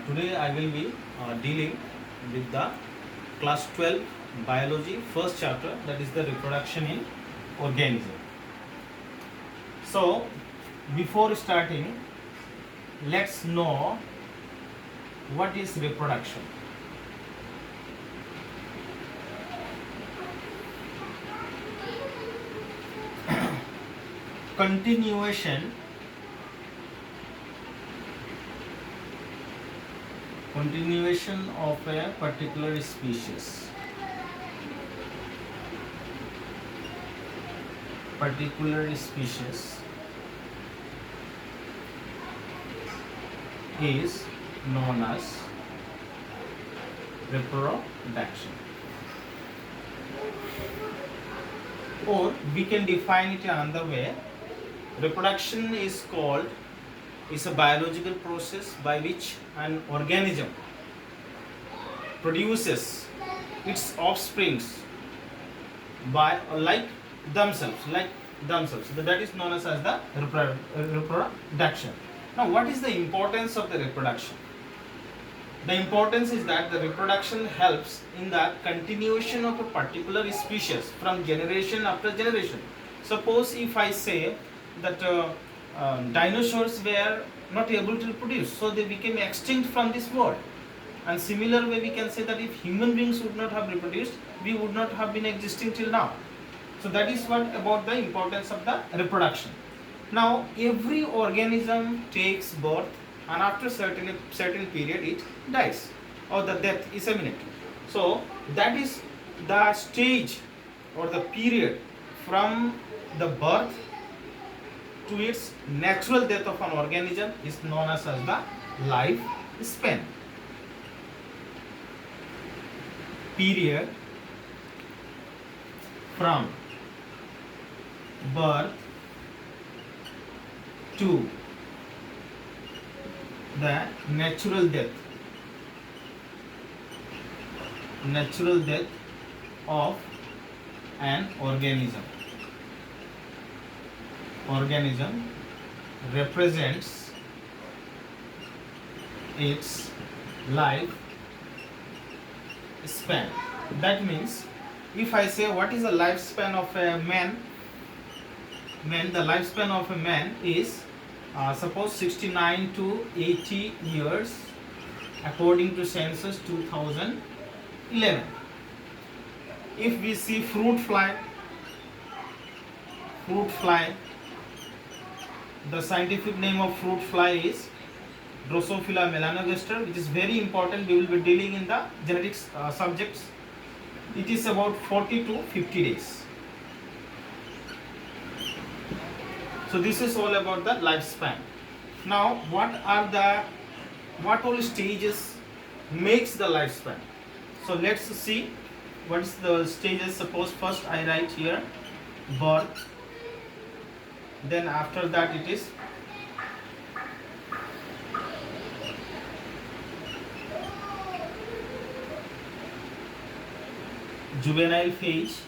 Today I will be dealing with the class 12 biology first chapter, that is the reproduction in organism. So before starting, let's know what is reproduction. Continuation of a particular species. Is known as reproduction. Or we can define it another way. Reproduction is a biological process by which an organism produces its offsprings by like themselves. That is known as the reproduction. Now, what is the importance of the reproduction? The importance is that the reproduction helps in the continuation of a particular species from generation after generation. Suppose if I say that dinosaurs were not able to reproduce, so they became extinct from this world. And similar way we can say that if human beings would not have reproduced, we would not have been existing till now. So that is what about the importance of the reproduction. Now every organism takes birth, and after certain period it dies, or the death is imminent. So that is the stage or the period from the birth to its natural death of an organism is known as the life span. Period from birth to the natural death of an organism represents its life span. That means if I say what is the lifespan of a man, the lifespan of a man is suppose 69 to 80 years according to census 2011. If we see fruit fly, the scientific name of fruit fly is Drosophila melanogaster, which is very important. We will be dealing in the genetics subjects. It is about 40 to 50 days. So this is all about the lifespan. Now what all stages makes the lifespan? So let's see what is the stages. Suppose first I write here birth, then after that it is juvenile phase,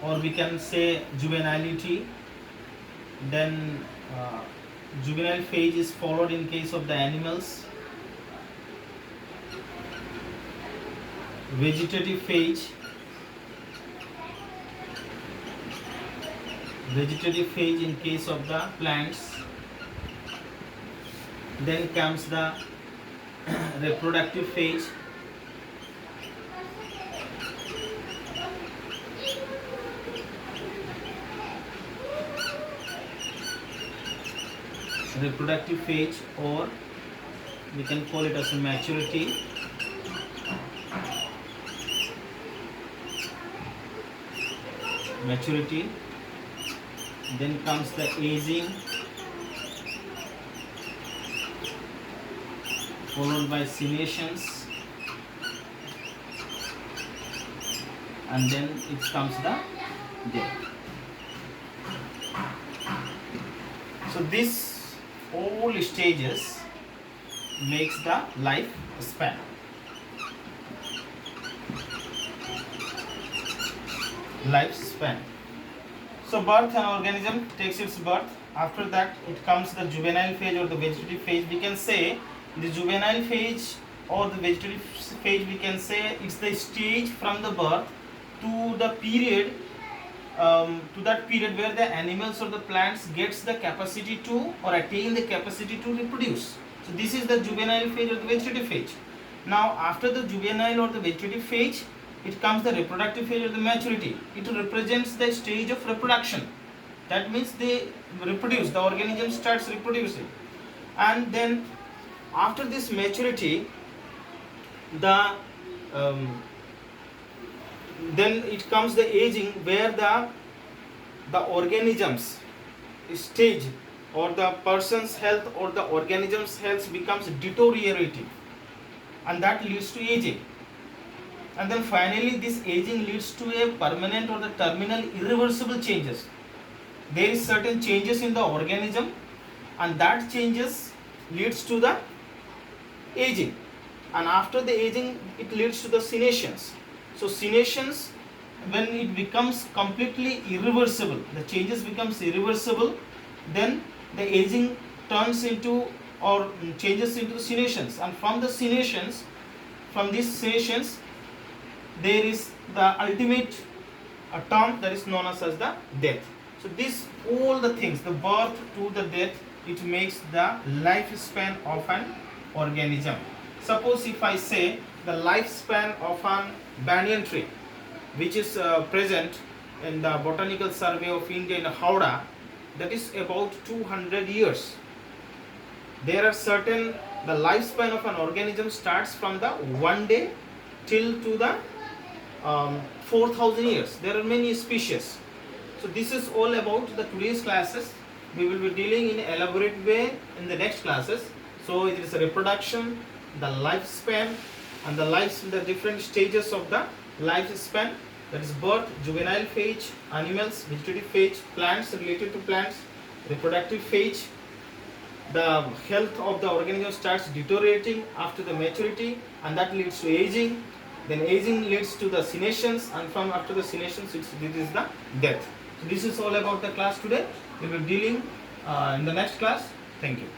or we can say juvenility. Then juvenile phase is followed in case of the animals. Vegetative phase in case of the plants. Then comes the reproductive phase. Or we can call it as a maturity. Then comes the aging, followed by senescence, and then it comes the death. So this all stages makes the life span. Lifespan. So birth, an organism takes its birth. After that it comes the juvenile phase or the vegetative phase. We can say The juvenile phase or the vegetative phase, we can say it's the stage from the birth to the period, to that period where the animals or the plants gets the capacity to or attain the capacity to reproduce. So this is the juvenile phase or the vegetative phase. Now after the juvenile or the vegetative phase, it comes the reproductive phase or the maturity. It represents the stage of reproduction. That means they reproduce, the organism starts reproducing. And then after this maturity, the then it comes the aging, where the organisms stage or the person's health or the organism's health becomes deteriorating, and that leads to aging. And then finally this aging leads to a permanent or the terminal irreversible changes. There is certain changes in the organism, and that changes leads to the aging, and after the aging it leads to the senescence. So senescence, when it becomes completely irreversible, the changes becomes irreversible, then the aging turns into or changes into senescence, and from the senescence, from this senescence there is the ultimate term that is known as the death. So this all the things, the birth to the death, it makes the lifespan of an organism. Suppose if I say the lifespan of an banyan tree, which is present in the Botanical Survey of India in Howrah, that is about 200 years. There are certain, the lifespan of an organism starts from the 1 day till to the 4,000 years. There are many species. So this is all about the today's classes. We will be dealing in elaborate way in the next classes. So it is a reproduction, the lifespan, and the different stages of the lifespan, that is birth, juvenile phase, animals, vegetative phase, plants related to plants, reproductive phase. The health of the organism starts deteriorating after the maturity, and that leads to aging. Then aging leads to the senescence, and from after the senescence this is the death. So this is all about the class today. We will be dealing in the next class. Thank you.